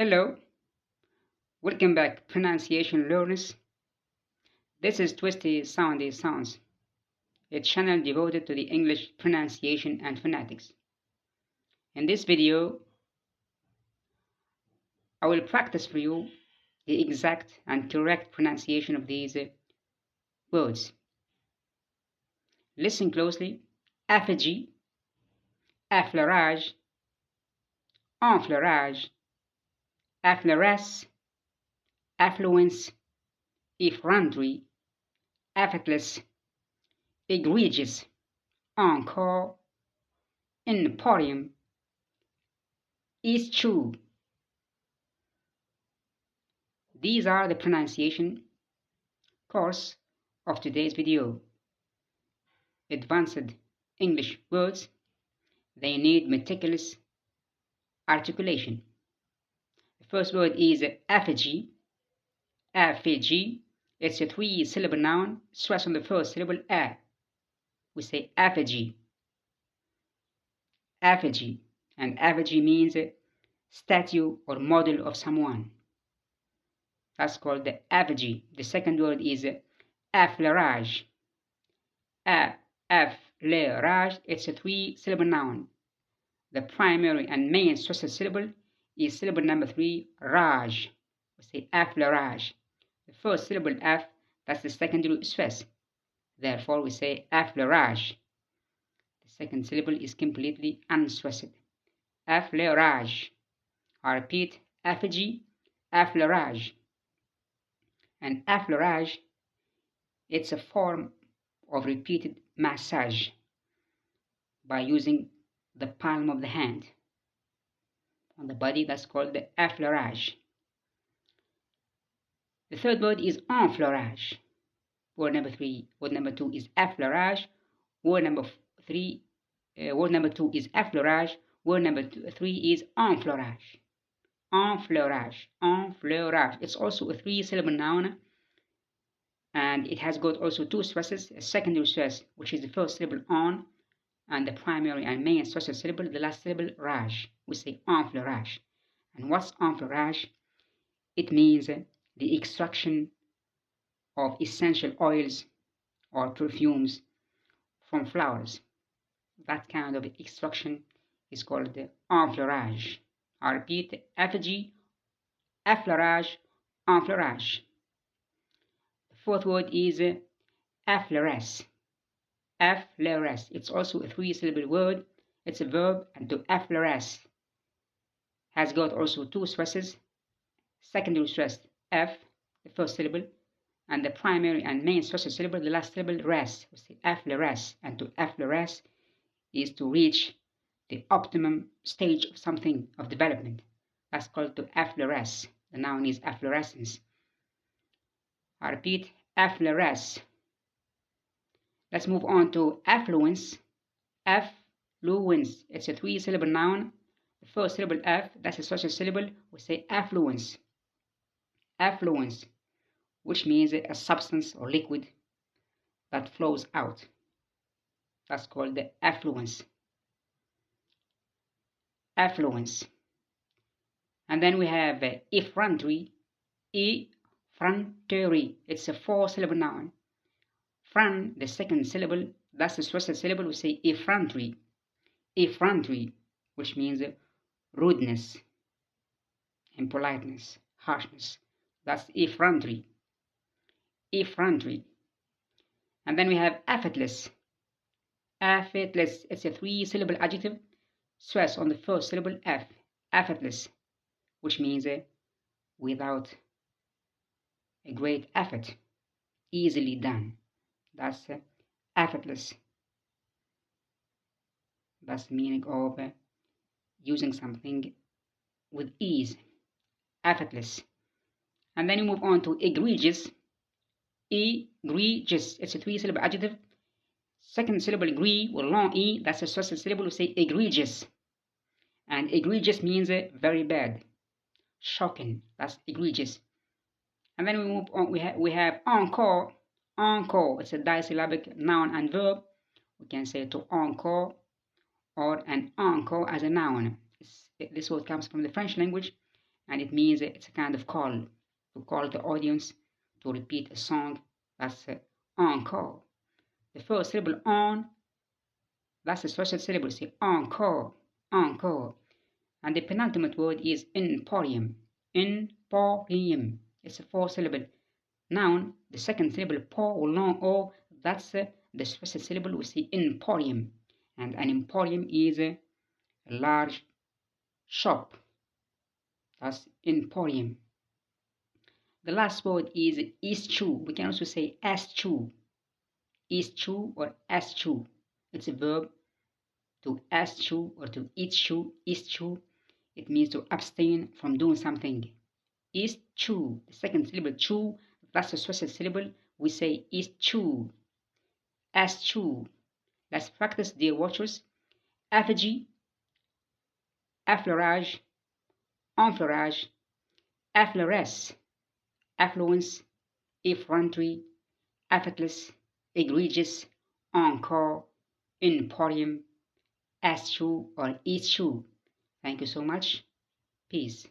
Hello, welcome back, pronunciation learners. This is Twisty Soundy Sounds, a channel devoted to the English pronunciation and phonetics. In this video, I will practice for you the exact and correct pronunciation of these words. Listen closely. Effigy, effleurage, enfleurage, effleuresse, affluence, effrontery, effortless, egregious, encore, in the podium, is true. These are the pronunciation course of today's video. Advanced English words, they need meticulous articulation. The first word is effigy. Effigy. It's a three-syllable noun. Stress on the first syllable, a. We say effigy. Effigy. And effigy means a statue or model of someone. That's called the effigy. The second word is effleurage. Effleurage. It's a three-syllable noun. The primary and main stressed syllable is syllable number 3, rage. We say effleurage. The first syllable F, that's the secondary stress. Therefore, we say effleurage. The second syllable is completely unstressed. Effleurage. I repeat, effigy, effleurage. And effleurage, it's a form of repeated massage by using the palm of the hand on the body. That's called the effleurage. The third word is enfleurage. Word number 2 is effleurage. Word number 2 is effleurage. Word number 3 is enfleurage. Enfleurage. Enfleurage. It's also a three-syllable noun, and it has got also two stresses: a secondary stress, which is the first syllable on, and the primary and main stressed syllable, the last syllable, rage. We say enfleurage. And what's enfleurage? It means the extraction of essential oils or perfumes from flowers. That kind of extraction is called the enfleurage. I repeat, effigy, effleurage, enfleurage. The fourth word is effleuresse. Effleuresse. It's also a three-syllable word. It's a verb, and to effleuresse has got also two stresses: secondary stress F, the first syllable, and the primary and main stressed syllable, the last syllable, rest. We say effleuresse, and to effleuresse is to reach the optimum stage of something, of development. That's called to effleuresse. The noun is efflorescence. I repeat, effleuresse. Let's move on to affluence. Affluence. It's a three-syllable noun. The first syllable F, that's a social syllable. We say affluence. Affluence, which means a substance or liquid that flows out. That's called the affluence. Affluence. And then we have effrontery. Effrontery. It's a four-syllable noun. Fron, the second syllable, that's the stressed syllable. We say effrontery. Effrontery, which means rudeness, impoliteness, harshness. That's effrontery. Effrontery. And then we have effortless. Effortless. It's a three-syllable adjective. Stress on the first syllable F. Effortless, which means without a great effort, easily done. That's effortless. That's the meaning of using something with ease. Effortless. And then you move on to egregious. Egregious. It's a three-syllable adjective. Second syllable agree with long E. That's a stressed syllable. We say egregious. And egregious means very bad, shocking. That's egregious. And then we move on. We have encore. Encore. It's a disyllabic noun and verb. We can say to encore or an encore as a noun. This word comes from the French language, and it means it's a kind of call to call the audience to repeat a song. That's encore. The first syllable on, that's the social syllable. Say encore, encore. And the penultimate word is emporium. Emporium. It's a four syllable noun. The second syllable, por or long o, that's the special syllable. We say emporium. And an emporium is a large shop. That's emporium. The last word is eschew. We can also say eschew. Eschew or eschew. It's a verb to eschew or to eschew. Eschew. It means to abstain from doing something. Eschew. The second syllable, chew, that's a special syllable. We say eschew. Eschew. Let's practice, dear watchers. Effigy, effleurage, enfleurage, effleuresse, affluence, effrontery, effortless, egregious, encore, emporium, eschew or eschew. Thank you so much. Peace.